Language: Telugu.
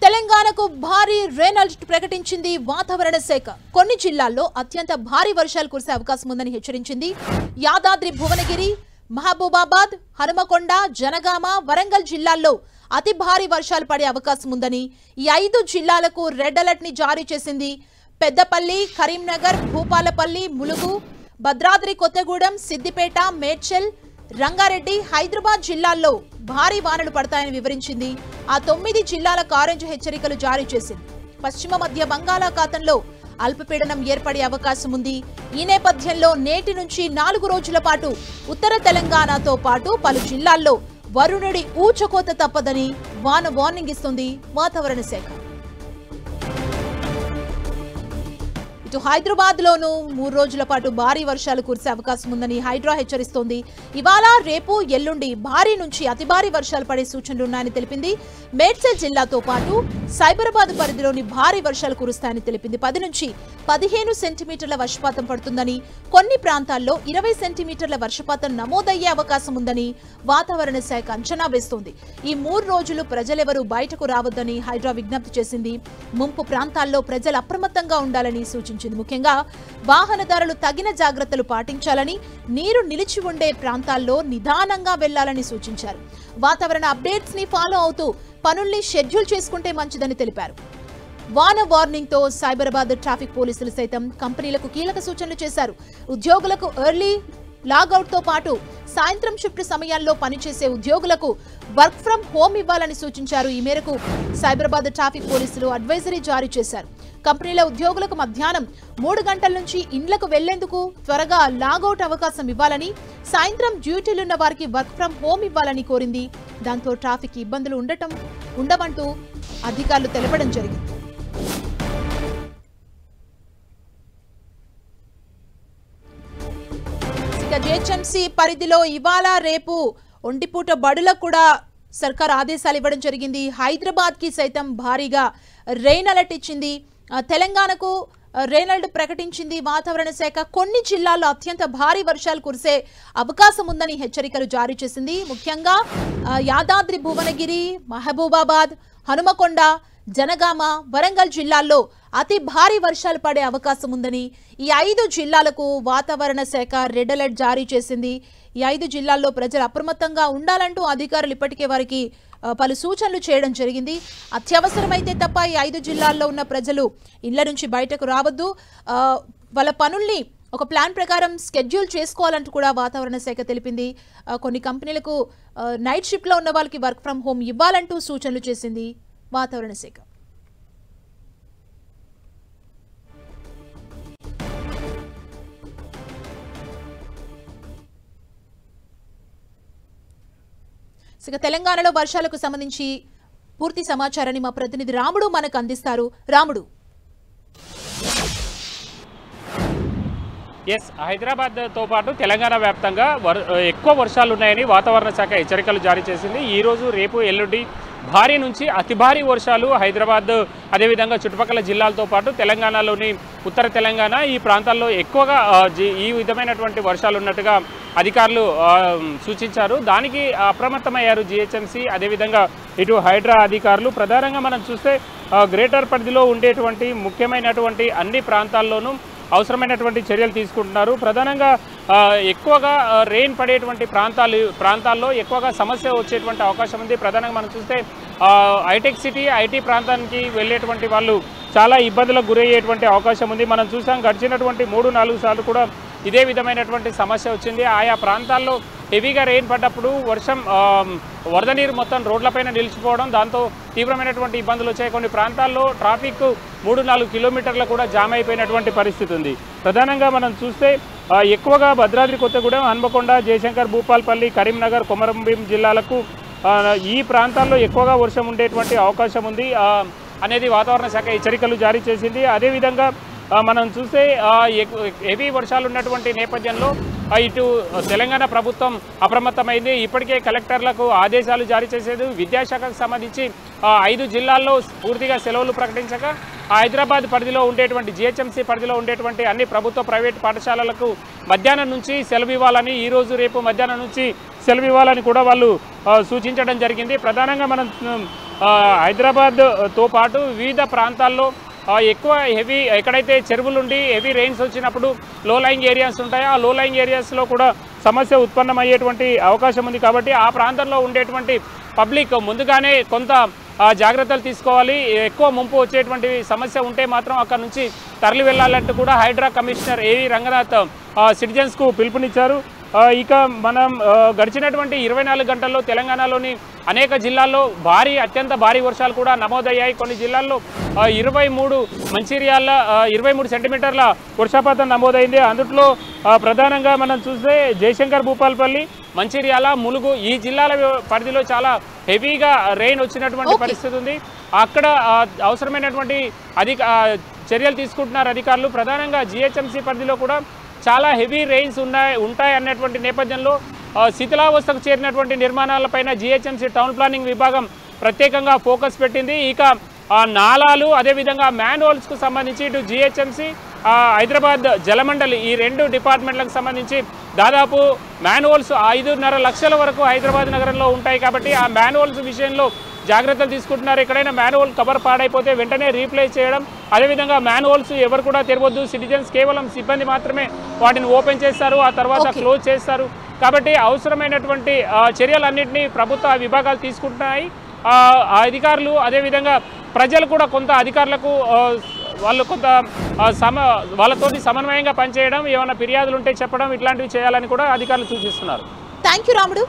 తెలంగాణకు భారీ రెయిన్ అలర్ట్ ప్రకటించింది వాతావరణ శాఖ. కొన్ని జిల్లాల్లో అత్యంత భారీ వర్షాలు కురిసే అవకాశం ఉందని హెచ్చరించింది. యాదాద్రి, భువనగిరి, మహబూబాబాద్, హనుమకొండ, జనగామ, వరంగల్ జిల్లాల్లో అతి భారీ వర్షాలు పడే అవకాశం ఉందని ఈ 5 జిల్లాలకు రెడ్ అలర్ట్ ని జారీ చేసింది. పెద్దపల్లి, కరీంనగర్, భూపాలపల్లి, ములుగు, భద్రాద్రి కొత్తగూడెం, సిద్దిపేట, మేడ్చల్, రంగారెడ్డి, హైదరాబాద్ జిల్లాల్లో భారీ వానలు పడతాయని వివరించింది. ఆ 9 జిల్లాలకు ఆరెంజ్ హెచ్చరికలు జారీ చేసింది. పశ్చిమ మధ్య బంగాళాఖాతంలో అల్పపీడనం ఏర్పడే అవకాశం ఉంది. ఈ నేపథ్యంలో నేటి నుంచి 4 రోజుల పాటు ఉత్తర తెలంగాణతో పాటు పలు జిల్లాల్లో వరుణుడి ఊచకోత తప్పదని వాన వార్నింగ్ ఇస్తుంది వాతావరణ శాఖ. ఇటు హైదరాబాద్ లోనూ 3 రోజుల పాటు భారీ వర్షాలు కురిసే అవకాశం ఉందని హైడ్రా హెచ్చరిస్తోంది. ఇవాళ, రేపు, ఎల్లుండి భారీ నుంచి అతి భారీ వర్షాలు పడే సూచనలు ఉన్నాయని తెలిపింది. మేడ్చల్ జిల్లాతో పాటు సైబరాబాద్ పరిధిలోని భారీ వర్షాలు కురుస్తాయని తెలిపింది. 10 నుంచి 15 సెంటీమీటర్ల వర్షపాతం పడుతుందని, కొన్ని ప్రాంతాల్లో 20 సెంటీమీటర్ల వర్షపాతం నమోదయ్యే అవకాశం ఉందని వాతావరణ శాఖ అంచనా వేస్తోంది. ఈ 3 రోజులు ప్రజలెవరూ బయటకు రావద్దని హైడ్రా విజ్ఞప్తి చేసింది. ముంపు ప్రాంతాల్లో ప్రజలు అప్రమత్తంగా ఉండాలని సూచించింది. ముఖ్యంగా వాహనదారులు తగిన జాగ్రత్తలు పాటించాలని, నీరు నిలిచి ఉండే ప్రాంతాల్లో నిదానంగా వెళ్లాలని సూచించారు. వాతావరణ అప్డేట్స్ ని ఫాలో అవుతూ పనుల్ని షెడ్యూల్ చేసుకుంటే మంచిదని తెలిపారు. వాన వార్నింగ్ తో సైబరాబాద్ ట్రాఫిక్ పోలీసులు సైతం కంపెనీలకు కీలక సూచనలు చేశారు. ఉద్యోగులకు ఎర్లీ లాగౌట్ తో పాటు సాయంత్రం షిఫ్ట్ సమయాల్లో పనిచేసే ఉద్యోగులకు వర్క్ ఫ్రం హోమ్ ఇవ్వాలని సూచించారు. ఈ మేరకు సైబరాబాద్ ట్రాఫిక్ పోలీసులు అడ్వైజరీ జారీ చేశారు. కంపెనీల ఉద్యోగులకు మధ్యాహ్నం 3 గంటల నుంచి ఇండ్లకు వెళ్లేందుకు త్వరగా లాగౌట్ అవకాశం ఇవ్వాలని, సాయంత్రం డ్యూటీలున్న వారికి వర్క్ ఫ్రం హోమ్ ఇవ్వాలని కోరింది. దాంతో ట్రాఫిక్ ఇబ్బందులు ఉండవంటూ అధికారులు తెలపడం జరిగింది. జిహెచ్ఎంసీ పరిధిలో ఇవాళ, రేపు ఒంటిపూట బడులకు కూడా సర్కార్ ఆదేశాలు ఇవ్వడం జరిగింది. హైదరాబాద్ కి సైతం భారీగా రెయిన్ అలర్ట్ ఇచ్చింది. తెలంగాణకు రెయిన్ అలర్ట్ ప్రకటించింది వాతావరణ శాఖ. కొన్ని జిల్లాల్లో అత్యంత భారీ వర్షాలు కురిసే అవకాశం ఉందని హెచ్చరికలు జారీ చేసింది. ముఖ్యంగా యాదాద్రి, భువనగిరి, మహబూబాబాద్, హనుమకొండ, జనగామ, వరంగల్ జిల్లాల్లో అతి భారీ వర్షాలు పడే అవకాశం ఉందని ఈ 5 జిల్లాలకు వాతావరణ శాఖ రెడ్ అలర్ట్ జారీ చేసింది. ఈ 5 జిల్లాల్లో ప్రజలు అప్రమత్తంగా ఉండాలంటూ అధికారులు ఇప్పటికే వారికి పలు సూచనలు చేయడం జరిగింది. అత్యవసరమైతే తప్ప ఈ 5 జిల్లాల్లో ఉన్న ప్రజలు ఇళ్ల నుంచి బయటకు రావద్దు. వాళ్ళ పనుల్ని ఒక ప్లాన్ ప్రకారం స్కెడ్యూల్ చేసుకోవాలంటూ కూడా వాతావరణ శాఖ తెలిపింది. కొన్ని కంపెనీలకు నైట్ షిఫ్ట్లో ఉన్న వాళ్ళకి వర్క్ ఫ్రం హోమ్ ఇవ్వాలంటూ సూచనలు చేసింది వాతావరణ శాఖ. తెలంగాణలో వర్షాలకు సంబంధించి పూర్తి సమాచారాన్ని మా ప్రతినిధి రాముడు మనకు అందిస్తారు. రాముడు. హైదరాబాద్ తో పాటు తెలంగాణ వ్యాప్తంగా ఎక్కువ వర్షాలు ఉన్నాయని వాతావరణ శాఖ హెచ్చరికలు జారీ చేసింది. ఈ రోజు, రేపు, ఎల్లుండి భారీ నుంచి అతి భారీ వర్షాలు హైదరాబాద్, అదేవిధంగా చుట్టుపక్కల జిల్లాలతో పాటు తెలంగాణలోని ఉత్తర తెలంగాణ ఈ ప్రాంతాల్లో ఎక్కువగా ఈ విధమైనటువంటి వర్షాలు ఉన్నట్టుగా అధికారులు సూచించారు. దానికి అప్రమత్తమయ్యారు జిహెచ్ఎంసీ, అదేవిధంగా ఇటు హైడ్రా అధికారులు. ప్రధానంగా మనం చూస్తే గ్రేటర్ పరిధిలో ఉండేటువంటి ముఖ్యమైనటువంటి అన్ని ప్రాంతాల్లోనూ అవసరమైనటువంటి చర్యలు తీసుకుంటున్నారు. ప్రధానంగా ఎక్కువగా రెయిన్ పడేటువంటి ప్రాంతాల్లో ఎక్కువగా సమస్య వచ్చేటువంటి అవకాశం ఉంది. ప్రధానంగా మనం చూస్తే హైటెక్ సిటీ, ఐటీ ప్రాంతానికి వెళ్ళేటువంటి వాళ్ళు చాలా ఇబ్బందులకు గురయ్యేటువంటి అవకాశం ఉంది. మనం చూసాం గడిచినటువంటి 3-4 సార్లు కూడా ఇదే విధమైనటువంటి సమస్య వచ్చింది. ఆయా ప్రాంతాల్లో హెవీగా రెయిన్ పడ్డప్పుడు వరద నీరు మొత్తం రోడ్లపైన నిలిచిపోవడం, దాంతో తీవ్రమైనటువంటి ఇబ్బందులు వచ్చాయి. కొన్ని ప్రాంతాల్లో ట్రాఫిక్ 3-4 కిలోమీటర్లు కూడా జామ్ అయిపోయినటువంటి పరిస్థితి ఉంది. ప్రధానంగా మనం చూస్తే ఎక్కువగా భద్రాద్రి కొత్తగూడెం, హన్మకొండ, జయశంకర్, భూపాలపల్లి, కరీంనగర్, కొమరంభీం జిల్లాలకు ఈ ప్రాంతాల్లో ఎక్కువగా వర్షం ఉండేటువంటి అవకాశం ఉంది అనేది వాతావరణ శాఖ హెచ్చరికలు జారీ చేసింది. అదేవిధంగా మనం చూస్తే హెవీ వర్షాలు ఉన్నటువంటి నేపథ్యంలో ఇటు తెలంగాణ ప్రభుత్వం అప్రమత్తమైంది. ఇప్పటికే కలెక్టర్లకు ఆదేశాలు జారీ చేసేది. విద్యాశాఖకు సంబంధించి 5 జిల్లాల్లో పూర్తిగా సెలవులు ప్రకటించక హైదరాబాద్ పరిధిలో ఉండేటువంటి జిహెచ్ఎంసీ పరిధిలో ఉండేటువంటి అన్ని ప్రభుత్వ ప్రైవేట్ పాఠశాలలకు మధ్యాహ్నం నుంచి సెలవు ఇవ్వాలని, ఈ రోజు రేపు మధ్యాహ్నం నుంచి సెలవు ఇవ్వాలని కూడా వాళ్ళు సూచించడం జరిగింది. ప్రధానంగా మనం హైదరాబాద్తో పాటు వివిధ ప్రాంతాల్లో ఎక్కువ హెవీ ఎక్కడైతే చెరువులుండి హెవీ రెయిన్స్ వచ్చినప్పుడు లో లయింగ్ ఏరియాస్ ఉంటాయో ఆ లో లయింగ్ ఏరియాస్లో కూడా సమస్య ఉత్పన్నమయ్యేటువంటి అవకాశం ఉంది. కాబట్టి ఆ ప్రాంతంలో ఉండేటువంటి పబ్లిక్ ముందుగానే కొంత జాగ్రత్తలు తీసుకోవాలి. ఎక్కువ ముంపు వచ్చేటువంటి సమస్య ఉంటే మాత్రం అక్కడ నుంచి తరలి వెళ్ళాలంటూ కూడా హైడ్రా కమిషనర్ ఏవి రంగనాథ్ సిటిజన్స్కు పిలుపునిచ్చారు. ఇక మనం గడిచినటువంటి 24 గంటల్లో తెలంగాణలోని అనేక జిల్లాల్లో అత్యంత భారీ వర్షాలు కూడా నమోదయ్యాయి. కొన్ని జిల్లాల్లో 23 మంచిర్యాల 23 సెంటీమీటర్ల వర్షపాతం నమోదైంది. అందులో ప్రధానంగా మనం చూస్తే జయశంకర్ భూపాలపల్లి, మంచిర్యాల, ములుగు ఈ జిల్లాల పరిధిలో చాలా హెవీగా రెయిన్ వచ్చినటువంటి పరిస్థితి ఉంది. అక్కడ అవసరమైనటువంటి చర్యలు తీసుకుంటున్నారు అధికారులు. ప్రధానంగా జిహెచ్ఎంసీ పరిధిలో కూడా చాలా హెవీ రెయిన్స్ ఉంటాయి అన్నటువంటి నేపథ్యంలో శిథిలావస్థకు చేరినటువంటి నిర్మాణాలపైన జిహెచ్ఎంసీ టౌన్ ప్లానింగ్ విభాగం ప్రత్యేకంగా ఫోకస్ పెట్టింది. ఇక నాలాలు అదేవిధంగా మ్యాన్హోల్స్కు సంబంధించి ఇటు జిహెచ్ఎంసీ హైదరాబాద్ జలమండలి ఈ 2 డిపార్ట్మెంట్లకు సంబంధించి దాదాపు మ్యాన్హోల్స్ 5.5 లక్షల వరకు హైదరాబాద్ నగరంలో ఉంటాయి. కాబట్టి ఆ మ్యాన్హోల్స్ విషయంలో జాగ్రత్తలు తీసుకుంటున్నారు. ఎక్కడైనా మ్యాన్హోల్ కవర్ పాడైపోతే వెంటనే రీప్లేస్ చేయడం, అదేవిధంగా మ్యాన్హోల్స్ ఎవరు కూడా తెరవద్దు, సిటిజన్స్ కేవలం సిబ్బంది మాత్రమే వాటిని ఓపెన్ చేస్తారు, ఆ తర్వాత క్లోజ్ చేస్తారు. కాబట్టి అవసరమైనటువంటి చర్యలన్నింటినీ ప్రభుత్వ విభాగాలు తీసుకుంటున్నాయి. అధికారులు అదేవిధంగా ప్రజలు కూడా కొంత అధికారులకు వాళ్ళు కొంత వాళ్ళతోటి సమన్వయంగా పనిచేయడం, ఏమైనా ఫిర్యాదులు ఉంటే చెప్పడం ఇట్లాంటివి చేయాలని కూడా అధికారులు సూచిస్తున్నారు. థ్యాంక్ యూ రాముడు.